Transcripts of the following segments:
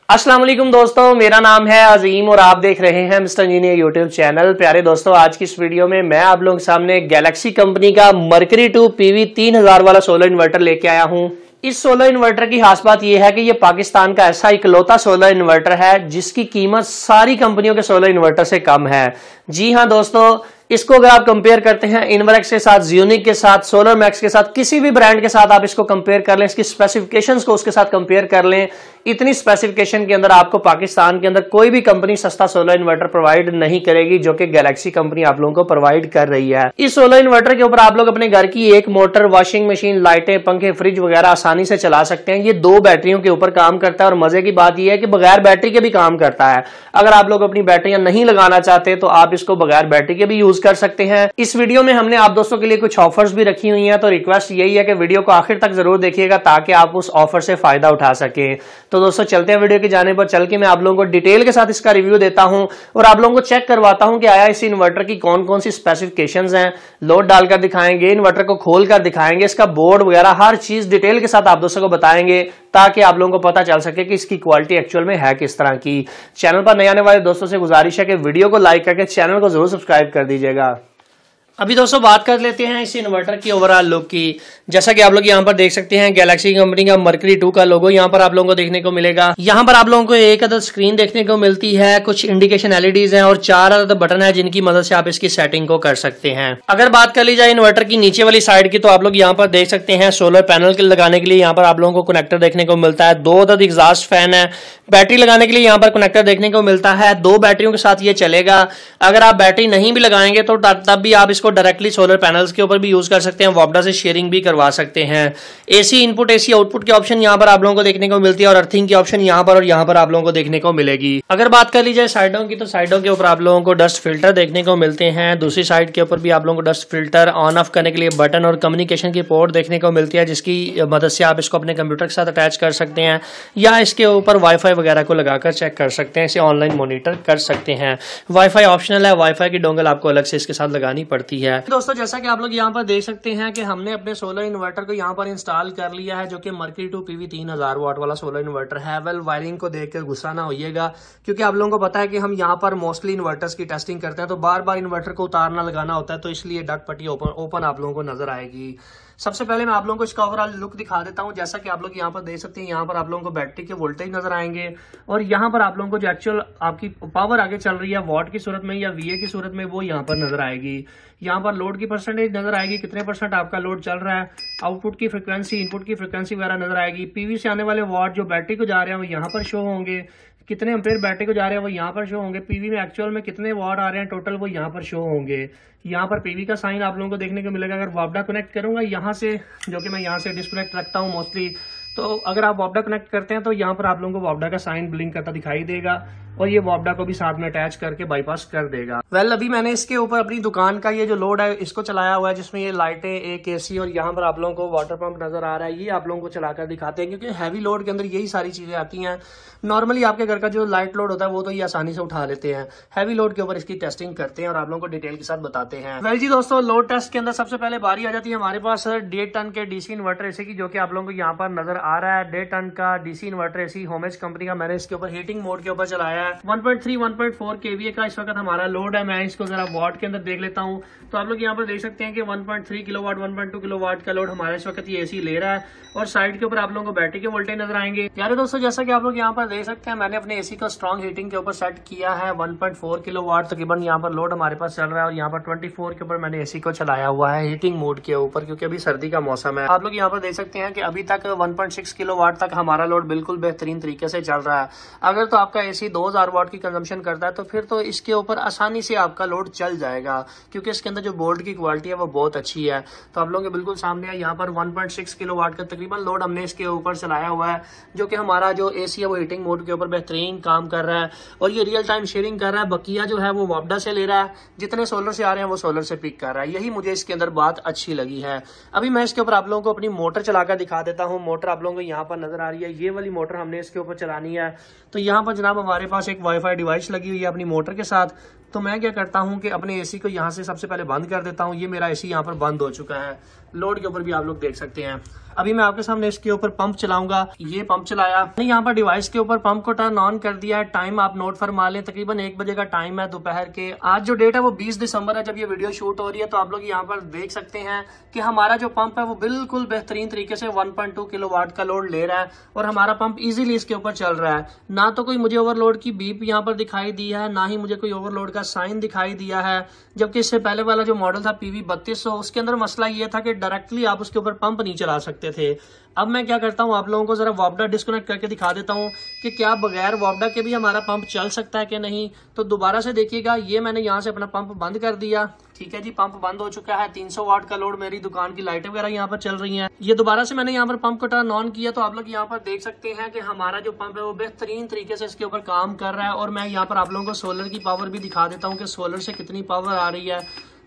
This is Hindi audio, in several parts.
अस्सलाम वालेकुम दोस्तों, मेरा नाम है अजीम और आप देख रहे हैं मिस्टर इंजीनियर यूट्यूब चैनल। प्यारे दोस्तों, आज की इस वीडियो में मैं आप लोगों के सामने गैलेक्सी कंपनी का मर्करी 2 PV 3000 वाला सोलर इन्वर्टर लेके आया हूं। इस सोलर इन्वर्टर की खास बात यह है कि यह पाकिस्तान का ऐसा इकलौता सोलर इन्वर्टर है जिसकी कीमत सारी कंपनियों के सोलर इन्वर्टर से कम है। जी हां दोस्तों, इसको अगर आप कंपेयर करते हैं इनवर्क्स के साथ, ज़्यूनिक के साथ, सोलर मैक्स के साथ, किसी भी ब्रांड के साथ आप इसको कंपेयर कर लें, इसकी स्पेसिफिकेशंस को उसके साथ कंपेयर कर लें, इतनी स्पेसिफिकेशन के अंदर आपको पाकिस्तान के अंदर कोई भी कंपनी सस्ता सोलर इन्वर्टर प्रोवाइड नहीं करेगी, जो कि गैलेक्सी कंपनी आप लोगों को प्रोवाइड कर रही है। इस सोलर इन्वर्टर के ऊपर आप लोग अपने घर की एक मोटर, वॉशिंग मशीन, लाइटें, पंखे, फ्रिज वगैरह आसानी से चला सकते हैं। ये 2 बैटरियों के ऊपर काम करता है और मजे की बात यह है कि बगैर बैटरी के भी काम करता है। अगर आप लोग अपनी बैटरियां नहीं लगाना चाहते तो आप इसको बगैर बैटरी के भी यूज कर सकते हैं। इस वीडियो में हमने आप दोस्तों के लिए कुछ ऑफर्स भी रखी हुई हैं, तो रिक्वेस्ट यही है कि वीडियो को आखिर तक जरूर देखिएगा ताकि आप उस ऑफर से फायदा उठा सकें। तो दोस्तों चलते हैं वीडियो की जाने पर, चल के मैं आप लोगों को डिटेल के साथ इसका रिव्यू देता हूं और आप लोगों को चेक करवाता हूं कि आया इस इन्वर्टर की कौन कौन सी स्पेसिफिकेशंस हैं। लोड डालकर दिखाएंगे, इन्वर्टर को खोलकर दिखाएंगे, इसका बोर्ड वगैरह हर चीज डिटेल के साथ आप दोस्तों को बताएंगे ताकि आप लोगों को पता चल सके कि इसकी क्वालिटी एक्चुअल में है किस तरह की। चैनल पर नए आने वाले दोस्तों से गुजारिश है कि वीडियो को लाइक करके चैनल को जरूर सब्सक्राइब कर दीजिएगा। अभी दोस्तों बात कर लेते हैं इस इन्वर्टर की ओवरऑल लुक की। जैसा कि आप लोग यहाँ पर देख सकते हैं, गैलेक्सी कंपनी का मर्करी 2 का लोगो यहाँ पर आप लोगों को देखने को मिलेगा। यहाँ पर आप लोगों को एक अदद स्क्रीन देखने को मिलती है, कुछ इंडिकेशन LEDs हैं और 4 अदद बटन है जिनकी मदद से आप इसकी सेटिंग को कर सकते हैं। अगर बात कर ली जाए इन्वर्टर की नीचे वाली साइड की, तो आप लोग यहाँ पर देख सकते हैं सोलर पैनल के लगाने के लिए यहाँ पर आप लोगों को कनेक्टर देखने को मिलता है। 2 अदद एग्जॉस्ट फैन है। बैटरी लगाने के लिए यहाँ पर कनेक्टर देखने को मिलता है। 2 बैटरियों के साथ ये चलेगा। अगर आप बैटरी नहीं भी लगाएंगे तो तब भी आप इसको डायरेक्टली सोलर पैनल्स के ऊपर भी यूज कर सकते हैं, वॉबडा से शेयरिंग भी करवा सकते हैं। AC इनपुट, AC आउटपुट के ऑप्शन यहाँ पर आप लोगों को देखने को मिलती है और अर्थिंग की ऑप्शन यहाँ पर और यहाँ पर आप लोगों को देखने को मिलेगी। अगर बात कर ली जाए साइडों की, तो साइडों के ऊपर आप लोगों को डस्ट फिल्टर देखने को मिलते हैं। दूसरी साइड के ऊपर भी आप लोगों को डस्ट फिल्टर, ऑन ऑफ करने के लिए बटन और कम्युनिकेशन की पोर्ट देखने को मिलती है, जिसकी मदद से आप इसको अपने कंप्यूटर के साथ अटैच कर सकते हैं या इसके ऊपर वाईफाई वगैरह को लगाकर चेक कर सकते हैं, इसे ऑनलाइन मॉनिटर कर सकते हैं। वाईफाई ऑप्शनल है, वाईफाई की डोंगल आपको अलग से इसके साथ लगानी पड़ती है। दोस्तों जैसा कि आप लोग यहाँ पर देख सकते हैं कि हमने अपने सोलर इन्वर्टर को यहाँ पर इंस्टॉल कर लिया है, जो कि मर्करी 2 PV 3000 वाट वाला सोलर इन्वर्टर है। वेल, वायरिंग को देखकर गुस्सा ना होइएगा, क्योंकि आप लोगों को पता है कि हम यहाँ पर मोस्टली इन्वर्टर्स की टेस्टिंग करते हैं तो बार बार इन्वर्टर को उतारना लगाना होता है, तो इसलिए डक पट्टी ओपन आप लोगों को नजर आएगी। सबसे पहले मैं आप लोगों को इसका ओवरऑल लुक दिखा देता हूं। जैसा कि आप लोग यहाँ पर देख सकते हैं, यहाँ पर आप लोगों को बैटरी के वोल्टेज नजर आएंगे और यहाँ पर आप लोगों को जो एक्चुअल आपकी पावर आगे चल रही है वॉट की सूरत में या VA की सूरत में, वो यहाँ पर नजर आएगी। यहाँ पर लोड की परसेंटेज नजर आएगी, कितने % आपका लोड चल रहा है। आउटपुट की फ्रिक्वेंसी, इनपुट की फ्रिक्वेंसी वगैरह नजर आएगी। PV से आने वाले वॉट जो बैटरी को जा रहे हैं वो यहाँ पर शो होंगे, कितने एम्पेयर बैटरी को जा रहे हैं वो यहाँ पर शो होंगे। PV में एक्चुअल में कितने वॉट आ रहे हैं टोटल, वो यहाँ पर शो होंगे। यहाँ पर PV का साइन आप लोगों को देखने को मिलेगा। अगर वापडा कनेक्ट करूंगा यहाँ से, जो कि मैं यहाँ से डिस्कनेक्ट रखता हूँ मोस्टली, तो अगर आप वापडा कनेक्ट करते हैं तो यहाँ पर आप लोगों को वापडा का साइन ब्लिंक करता दिखाई देगा और ये वापडा को भी साथ में अटैच करके बाईपास कर देगा। वेल, अभी मैंने इसके ऊपर अपनी दुकान का ये जो लोड है इसको चलाया हुआ है, जिसमें ये लाइटें, एक AC और यहाँ पर आप लोगों को वाटर पंप नजर आ रहा है। ये आप लोगों को चलाकर दिखाते हैं, क्योंकि हैवी लोड के अंदर यही सारी चीजें आती हैं। नॉर्मली आपके घर का जो लाइट लोड होता है वो तो ये आसानी से उठा लेते हैं, हैवी लोड के ऊपर इसकी टेस्टिंग करते हैं और आप लोगों को डिटेल के साथ बताते हैं। वेल जी दोस्तों, लोड टेस्ट के अंदर सबसे पहले बारी आ जाती है हमारे पास 1.5 टन के DC इन्वर्टर AC की, जो कि आप लोगों को यहाँ पर नजर आ रहा है। 1.5 टन का DC inverter AC homage company का मैंने इसके ऊपर हीटिंग मोड के ऊपर चलाया है। 1.4 kVA का इस वक्त हमारा लोड है। मैं इसको जरा वॉट के अंदर देख लेता हूं, तो आप लोग यहाँ पर देख सकते हैं कि 1.3 किलोवाट, 1.2 किलोवाट का लोड हमारे इस वक्त ये AC ले रहा है और साइड के ऊपर आप लोगों को बैटरी के वोल्टेज नजर आएंगे। प्यारे दोस्तों, जैसा कि आप लोग यहाँ पर देख सकते हैं, मैंने अपने AC को स्ट्रॉन्ग हीटिंग के ऊपर सेट किया है। 1.4 किलोवाट तकरीबन यहाँ पर लोड हमारे पास चल रहा है और यहाँ पर 24 के ऊपर मैंने AC को चलाया हुआ है हीटिंग मोड के ऊपर, क्योंकि अभी सर्दी का मौसम है। आप लोग यहाँ पर देख सकते हैं कि अभी तक 1.6 किलोवाट तक हमारा लोड बिल्कुल बेहतरीन तरीके से चल रहा है। अगर तो आपका AC 2000 वाट की कंजम्पशन करता है तो फिर तो इसके ऊपर आसानी से आपका लोड चल जाएगा, क्योंकि इसके अंदर जो बोर्ड की क्वालिटी है वो बहुत अच्छी है। तो आप लोगों के बिल्कुल सामने है, यहाँ पर 1.6 किलोवाट का तकरीबन लोड हमने इसके ऊपर चलाया हुआ है, जो कि हमारा जो AC है वो हीटिंग मोड के ऊपर बेहतरीन काम कर रहा है और ये रियल टाइम शेयरिंग कर रहा है। बकिया जो है वो वापडा से ले रहा है, जितने सोलर से आ रहे हैं वो सोलर से पिक कर रहा है। यही मुझे इसके अंदर बात अच्छी लगी है। अभी मैं इसके ऊपर आप लोगों को अपनी मोटर चलाकर दिखा देता हूँ। मोटर आप लोगों को यहाँ पर नजर आ रही है, ये वाली मोटर हमने इसके ऊपर चलानी है। तो यहाँ पर जनाब हमारे पास एक वाईफाई डिवाइस लगी हुई है अपनी मोटर के साथ। तो मैं क्या करता हूं कि अपने AC को यहाँ से सबसे पहले बंद कर देता हूं। ये मेरा AC यहाँ पर बंद हो चुका है। लोड के ऊपर भी आप लोग देख सकते हैं। अभी मैं आपके सामने इसके ऊपर पंप चलाऊंगा। ये पंप चलाया, यहाँ पर डिवाइस के ऊपर पंप को टर्न ऑन कर दिया है। टाइम आप नोट फरमा लें, तकरीबन 1 बजे का टाइम है दोपहर के। आज जो डेट है वो 20 दिसंबर है जब ये वीडियो शूट हो रही है। तो आप लोग यहाँ पर देख सकते हैं कि हमारा जो पंप है वो बिल्कुल बेहतरीन तरीके से 1.2 किलोवाट का लोड ले रहा है और हमारा पंप इजीली इसके ऊपर चल रहा है। ना तो कोई मुझे ओवरलोड की बीप यहाँ पर दिखाई दी है, ना ही मुझे कोई ओवरलोड का साइन दिखाई दिया है। जबकि इससे पहले वाला जो मॉडल था PV 3200, उसके अंदर मसला ये था कि डायरेक्टली आप उसके ऊपर पंप नहीं चला सकते थे। अब मैं क्या करता हूं, आप लोगों को जरा वॉपडा डिस्कनेक्ट करके दिखा देता हूं कि क्या बगैर वॉपडा के भी हमारा पंप चल सकता है कि नहीं। तो दोबारा से देखिएगा, ये मैंने यहां से अपना पंप बंद कर दिया। ठीक है जी, पंप बंद हो चुका है। 300 वाट का लोड, मेरी दुकान की लाइटें वगैरह यहाँ पर चल रही हैं। ये दोबारा से मैंने यहाँ पर पंप को टर्न ऑन किया तो आप लोग यहाँ पर देख सकते हैं कि हमारा जो पंप है वो बेहतरीन तरीके से इसके ऊपर काम कर रहा है। और मैं यहाँ पर आप लोगों को सोलर की पावर भी दिखा देता हूँ कि सोलर से कितनी पावर आ रही है।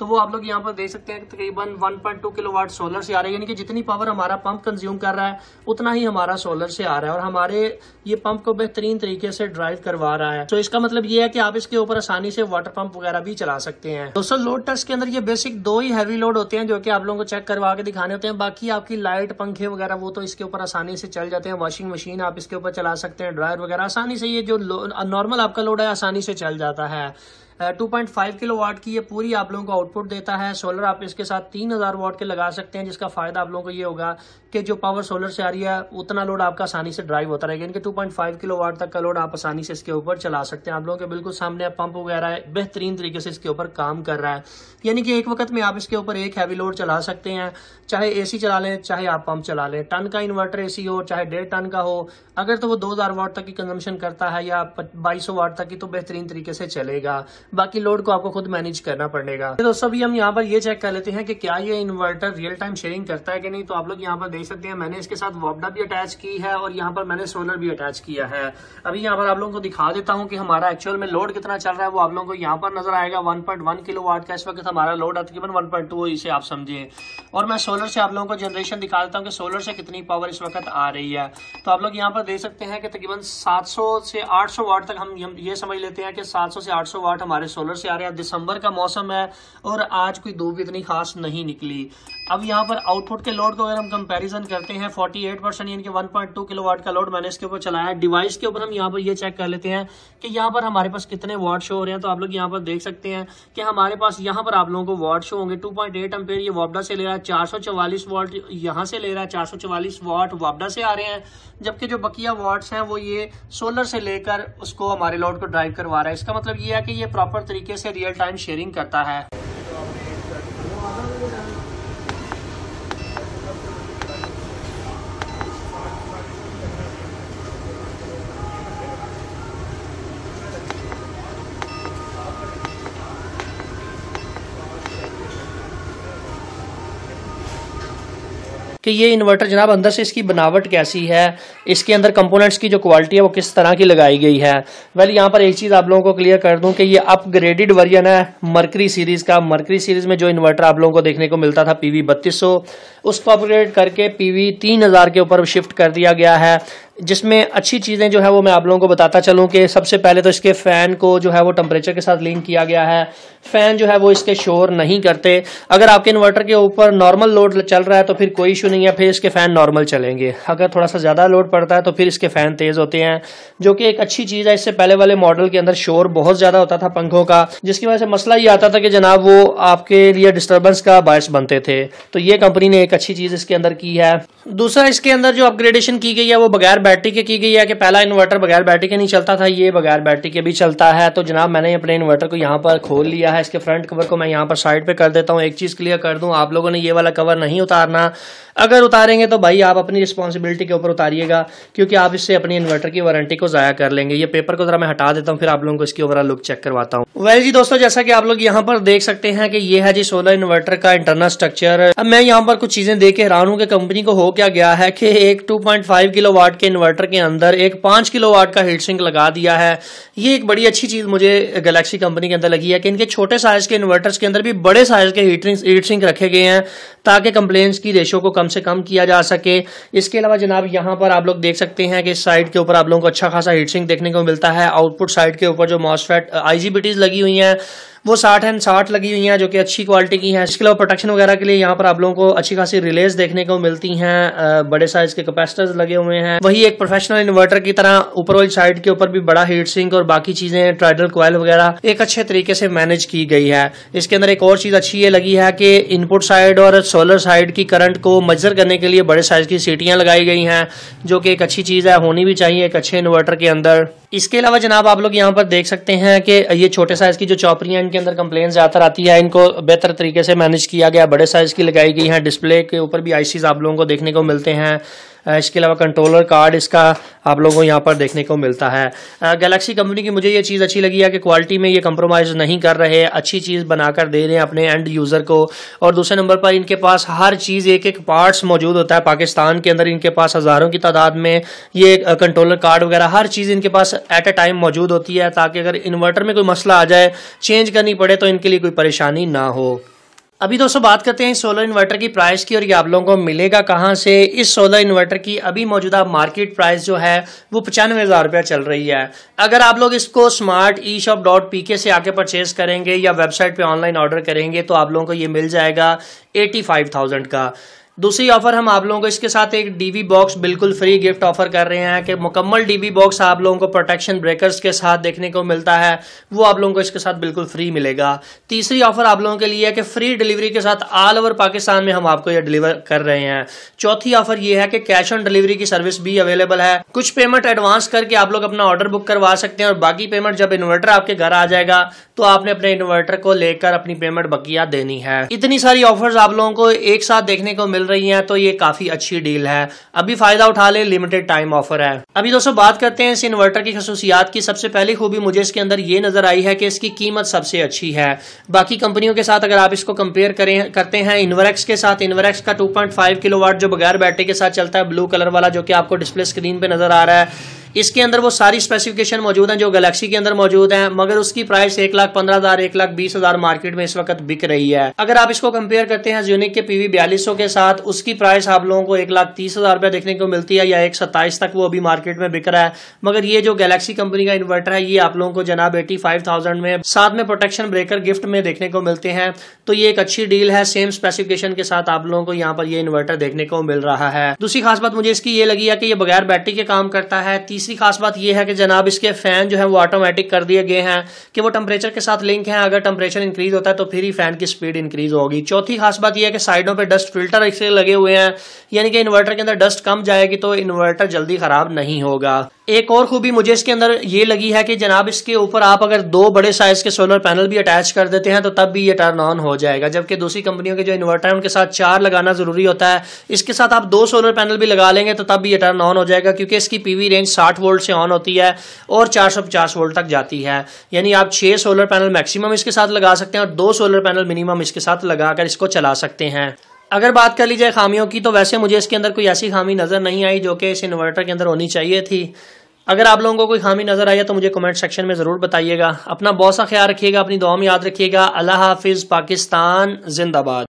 तो वो आप लोग यहाँ पर देख सकते हैं कि तकरीबन 1.2 किलोवाट सोलर से आ रही है, यानी कि जितनी पावर हमारा पंप कंज्यूम कर रहा है उतना ही हमारा सोलर से आ रहा है और हमारे ये पंप को बेहतरीन तरीके से ड्राइव करवा रहा है। तो इसका मतलब ये है कि आप इसके ऊपर आसानी से वाटर पंप वगैरह भी चला सकते हैं। दोस्तों, लोड टेस्ट के अंदर ये बेसिक 2 ही हैवी लोड होते हैं जो कि आप लोगों को चेक करवा के दिखाने होते हैं। बाकी आपकी लाइट, पंखे वगैरह वो तो इसके ऊपर आसानी से चल जाते हैं। वॉशिंग मशीन आप इसके ऊपर चला सकते हैं, ड्रायर वगैरह आसानी से, ये जो नॉर्मल आपका लोड है आसानी से चल जाता है। 2.5 किलोवाट की ये पूरी आप लोगों को आउटपुट देता है। सोलर आप इसके साथ 3000 वाट के लगा सकते हैं, जिसका फायदा आप लोगों को ये होगा कि जो पावर सोलर से आ रही है उतना लोड आपका आसानी से ड्राइव होता रहेगा। इनके 2.5 किलोवाट तक का लोड आप आसानी से इसके ऊपर चला सकते हैं। आप लोगों के बिल्कुल सामने पंप वगैरह बेहतरीन तरीके से इसके ऊपर काम कर रहा है, यानी कि एक वक्त में आप इसके ऊपर एक हैवी लोड चला सकते हैं। चाहे AC चला लें, चाहे आप पंप चला लें। टन का इन्वर्टर AC हो, चाहे 1.5 टन का हो, अगर तो वो 2000 वाट तक की कंजम्पशन करता है या 2200 वाट तक की, तो बेहतरीन तरीके से चलेगा। बाकी लोड को आपको खुद मैनेज करना पड़ेगा। तो दोस्तों, अभी हम यहाँ पर ये चेक कर लेते हैं कि क्या ये इन्वर्टर रियल टाइम शेयरिंग करता है कि नहीं। तो आप लोग यहाँ पर देख सकते हैं, मैंने इसके साथ वॉपडा भी अटैच की है और यहाँ पर मैंने सोलर भी अटैच किया है। अभी यहाँ पर आप लोगों को दिखा देता हूँ कि हमारा एक्चुअल में लोड कितना चल रहा है। वो आप लोगों को यहाँ पर नजर आएगा 1.1 किलोवाट का इस वक्त हमारा लोड है, तकरीबन 1.2 इसे आप समझिए। और मैं सोलर से आप लोगों को जनरेशन दिखा देता हूँ कि सोलर से कितनी पावर इस वक्त आ रही है। तो आप लोग यहाँ पर देख सकते हैं कि तकरीबन 700 से 800 वाट तक हम ये समझ लेते हैं कि 700 से 800 वाट हमारे सोलर से आ रहे हैं। दिसंबर का मौसम है और आज कोई धूप इतनी खास नहीं निकली। अब यहाँ पर आउटपुट के लोड को अगर हम कंपैरिजन करते हैं, 48% यानी कि 1.2 किलोवाट का लोड मैंने इसके ऊपर चलाया। डिवाइस के ऊपर हम यहाँ पर ये चेक कर लेते हैं कि यहाँ पर हमारे पास कितने वाट शो हो रहे हैं। तो आप लोग यहाँ पर देख सकते हैं कि हमारे पास यहाँ पर आप लोगों को वाट शो होंगे 2.8 एम्पेयर ये वॉपडा से ले रहा है, 444 वाट यहाँ से ले रहा है, 444 वाट वॉपडा से आ रहे हैं। जबकि जो बकिया वाट्स हैं वो ये सोलर से लेकर उसको हमारे लोड को ड्राइव करवा रहा है। इसका मतलब ये है कि ये प्रॉपर तरीके से रियल टाइम शेयरिंग करता है। कि ये इन्वर्टर जनाब अंदर से इसकी बनावट कैसी है, इसके अंदर कंपोनेंट्स की जो क्वालिटी है वो किस तरह की लगाई गई है। वेल, यहाँ पर एक चीज़ आप लोगों को क्लियर कर दूं कि ये अपग्रेडेड वर्जन है मर्करी सीरीज़ का। मर्करी सीरीज़ में जो इन्वर्टर आप लोगों को देखने को मिलता था PV 3200, उसको अपग्रेड करके PV 3000 के ऊपर शिफ्ट कर दिया गया है। जिसमें अच्छी चीज़ें जो है वो मैं आप लोगों को बताता चलूँ कि सबसे पहले तो इसके फ़ैन को जो है वो टेम्परेचर के साथ लिंक किया गया है। फ़ैन जो है वो इसके शोर नहीं करते। अगर आपके इन्वर्टर के ऊपर नॉर्मल लोड चल रहा है तो फिर कोई इशू नहीं है, फिर इसके फ़ैन नॉर्मल चलेंगे। अगर थोड़ा सा ज़्यादा लोड पड़ता है तो फिर इसके फ़ैन तेज़ होते हैं, जो कि एक अच्छी चीज़ है। इससे पहले वाले मॉडल के अंदर शोर बहुत ज़्यादा होता था पंखों का, जिसकी वजह से मसला ये आता था कि जनाब वो आपके लिए डिस्टर्बेंस का बायस बनते थे। तो ये कंपनी ने एक अच्छी चीज़ इसके अंदर की है। दूसरा, इसके अंदर जो अपग्रेडेशन की गई है वो बगैर बैटरी के की गई है। कि पहला इन्वर्टर बगैर बैटरी के नहीं चलता था, ये बगैर बैटरी के भी चलता है। तो जनाब मैंने अपने इन्वर्टर को यहाँ पर खोल लिया है। इसके फ्रंट कवर को मैं यहाँ पर साइड पे कर देता हूँ। एक चीज़ क्लियर कर दूँ, आप लोगों ने ये वाला कवर नहीं उतारना। अगर उतारेंगे तो भाई आप अपनी रिस्पॉन्सिबिलिटी के ऊपर उतारिएगा, क्योंकि आप इससे अपनी इन्वर्टर की वारंटी को ज़ाया कर लेंगे। ये पेपर को जरा मैं हटा देता हूँ, फिर आप लोगों को इसकी ओवरऑल लुक चेक करवाता हूँ। वेल जी दोस्तों, जैसा कि आप लोग यहाँ पर देख सकते हैं कि ये है जी सोलर इन्वर्टर का इंटरनल स्ट्रक्चर। अब मैं यहाँ पर कुछ चीज़ें देख के हैरान हूँ कि कंपनी को हो क्या गया है कि एक 2.5 किलोवाट के इन्वर्टर के अंदर एक 5 किलोवाट का हीट सिंक लगा दिया है। ये एक बड़ी अच्छी चीज़ मुझे गैलेक्सी कंपनी के अंदर लगी है कि इनके छोटे साइज के इन्वर्टर्स के अंदर भी बड़े साइज के हीट सिंक रखे गए हैं, ताकि कंप्लेंट्स की रेशो को कम से कम किया जा सके। इसके अलावा जनाब यहाँ पर आप लोग देख सकते हैं कि इस साइड के ऊपर आप लोगों को अच्छा खासा हीट सिंक देखने को मिलता है। आउटपुट साइड के ऊपर जो मॉसफेट IGBTs लगी हुई हैं वो 60 एंड 60 लगी हुई हैं, जो कि अच्छी क्वालिटी की हैं। इसके अलावा प्रोटेक्शन वगैरह के लिए यहाँ पर आप लोगों को अच्छी खासी रिलेज देखने को मिलती हैं। बड़े साइज के कैपेसिटर्स लगे हुए हैं। वही एक प्रोफेशनल इन्वर्टर की तरह ऊपर वाली साइड के ऊपर भी बड़ा हीट सिंक और बाकी चीजें ट्राइडल कॉइल वगैरह एक अच्छे तरीके से मैनेज की गई है। इसके अंदर एक और चीज अच्छी ये लगी है कि इनपुट साइड और सोलर साइड की करंट को मेजर करने के लिए बड़े साइज की सीटियां लगाई गई हैं, जो कि एक अच्छी चीज है, होनी भी चाहिए एक अच्छे इन्वर्टर के अंदर। इसके अलावा जनाब आप लोग यहाँ पर देख सकते हैं कि ये छोटे साइज की जो चौपरियां इनके अंदर कंप्लेन ज्यादातर आती है, इनको बेहतर तरीके से मैनेज किया गया, बड़े साइज की लगाई गई है। डिस्प्ले के ऊपर भी आईसीज आप लोगों को देखने को मिलते हैं। इसके अलावा कंट्रोलर कार्ड इसका आप लोगों को यहाँ पर देखने को मिलता है। गैलेक्सी कंपनी की मुझे ये चीज़ अच्छी लगी है कि क्वालिटी में ये कंप्रोमाइज़ नहीं कर रहे, अच्छी चीज़ बनाकर दे रहे हैं अपने एंड यूज़र को। और दूसरे नंबर पर इनके पास हर चीज़ एक एक पार्ट्स मौजूद होता है। पाकिस्तान के अंदर इनके पास हज़ारों की तादाद में ये कंट्रोलर कार्ड वगैरह हर चीज़ इनके पास एट ए टाइम मौजूद होती है, ताकि अगर इन्वर्टर में कोई मसला आ जाए, चेंज करनी पड़े, तो इनके लिए कोई परेशानी ना हो। अभी दोस्तों बात करते हैं सोलर इन्वर्टर की प्राइस की, और ये आप लोगों को मिलेगा कहाँ से। इस सोलर इन्वर्टर की अभी मौजूदा मार्केट प्राइस जो है वो 95,000 रुपया चल रही है। अगर आप लोग इसको smarteshop.pk से आके परचेज करेंगे या वेबसाइट पे ऑनलाइन ऑर्डर करेंगे तो आप लोगों को ये मिल जाएगा 85,000 का। दूसरी ऑफर हम आप लोगों को इसके साथ एक डीवी बॉक्स बिल्कुल फ्री गिफ्ट ऑफर कर रहे हैं कि मुकम्मल डीवी बॉक्स आप लोगों को प्रोटेक्शन ब्रेकर्स के साथ देखने को मिलता है, वो आप लोगों को इसके साथ बिल्कुल फ्री मिलेगा। तीसरी ऑफर आप लोगों के लिए है कि फ्री डिलीवरी के साथ ऑल ओवर पाकिस्तान में हम आपको ये डिलीवर कर रहे हैं। चौथी ऑफर ये है कि कैश ऑन डिलीवरी की सर्विस भी अवेलेबल है। कुछ पेमेंट एडवांस करके आप लोग अपना ऑर्डर बुक करवा सकते हैं, और बाकी पेमेंट जब इन्वर्टर आपके घर आ जाएगा तो आपने अपने इन्वर्टर को लेकर अपनी पेमेंट बकिया देनी है। इतनी सारी ऑफर्स आप लोगों को एक साथ देखने को मिल रही हैं, तो ये काफी अच्छी डील है। अभी फायदा उठा ले, लिमिटेड टाइम ऑफर है। अभी दोस्तों बात करते हैं इस इन्वर्टर की खसूसियात की। सबसे पहली खूबी मुझे इसके अंदर ये नजर आई है कि इसकी कीमत सबसे अच्छी है। बाकी कंपनियों के साथ अगर आप इसको कंपेयर करते हैं इन्वरेक्स के साथ, इन्वरेक्स का 2.5 किलोवाट जो बगैर बैटरी के साथ चलता है, ब्लू कलर वाला, जो कि आपको डिस्प्ले स्क्रीन पे नजर आ रहा है, इसके अंदर वो सारी स्पेसिफिकेशन मौजूद हैं जो गैलेक्सी के अंदर मौजूद हैं, मगर उसकी प्राइस 1,15,000 1,20,000 मार्केट में इस वक्त बिक रही है। अगर आप इसको कंपेयर करते हैं यूनिक के PV 4200 के साथ, उसकी प्राइस आप लोगों को 1,30,000 रुपया देखने को मिलती है, या 1,27,000 तक वो अभी मार्केट में बिक रहा है। मगर ये जो गैलेक्सी कंपनी का इन्वर्टर है, ये आप लोगों को जनाब 85,000 में साथ में प्रोटेक्शन ब्रेकर गिफ्ट में देखने को मिलते हैं। तो ये एक अच्छी डील है, सेम स्पेसिफिकेशन के साथ आप लोगों को यहाँ पर ये इन्वर्टर देखने को मिल रहा है। दूसरी खास बात मुझे इसकी ये लगी है कि ये बगैर बैटरी के काम करता है। तीसरी खास बात ये है कि जनाब इसके फैन जो है वो ऑटोमेटिक कर दिए गए हैं कि वो टेम्परेचर के साथ लिंक है, अगर टेम्परेचर इंक्रीज होता है तो फिर ही फैन की स्पीड इंक्रीज होगी। चौथी खास बात यह है कि साइडों पे डस्ट फिल्टर इससे लगे हुए हैं, यानी कि इन्वर्टर के अंदर डस्ट कम जाएगी तो इन्वर्टर जल्दी खराब नहीं होगा। एक और खूबी मुझे इसके अंदर ये लगी है कि जनाब इसके ऊपर आप अगर 2 बड़े साइज के सोलर पैनल भी अटैच कर देते हैं तो तब भी ये टर्न ऑन हो जाएगा, जबकि दूसरी कंपनियों के जो इन्वर्टर है उनके साथ 4 लगाना जरूरी होता है। इसके साथ आप 2 सोलर पैनल भी लगा लेंगे तो तब भी ये टर्न ऑन हो जाएगा, क्योंकि इसकी PV रेंज 60 वोल्ट से ऑन होती है और 450 वोल्ट तक जाती है। यानी आप 6 सोलर पैनल मैक्सिमम इसके साथ लगा सकते हैं और 2 सोलर पैनल मिनिमम इसके साथ लगाकर इसको चला सकते हैं। अगर बात कर ली जाए खामियों की, तो वैसे मुझे इसके अंदर कोई ऐसी खामी नजर नहीं आई जो कि इस इन्वर्टर के अंदर होनी चाहिए थी। अगर आप लोगों को कोई खामी नजर आई है तो मुझे कमेंट सेक्शन में जरूर बताइएगा। अपना बहुत सा ख्याल रखिएगा, अपनी दुआ में याद रखिएगा। अल्लाह हाफिज, पाकिस्तान जिंदाबाद।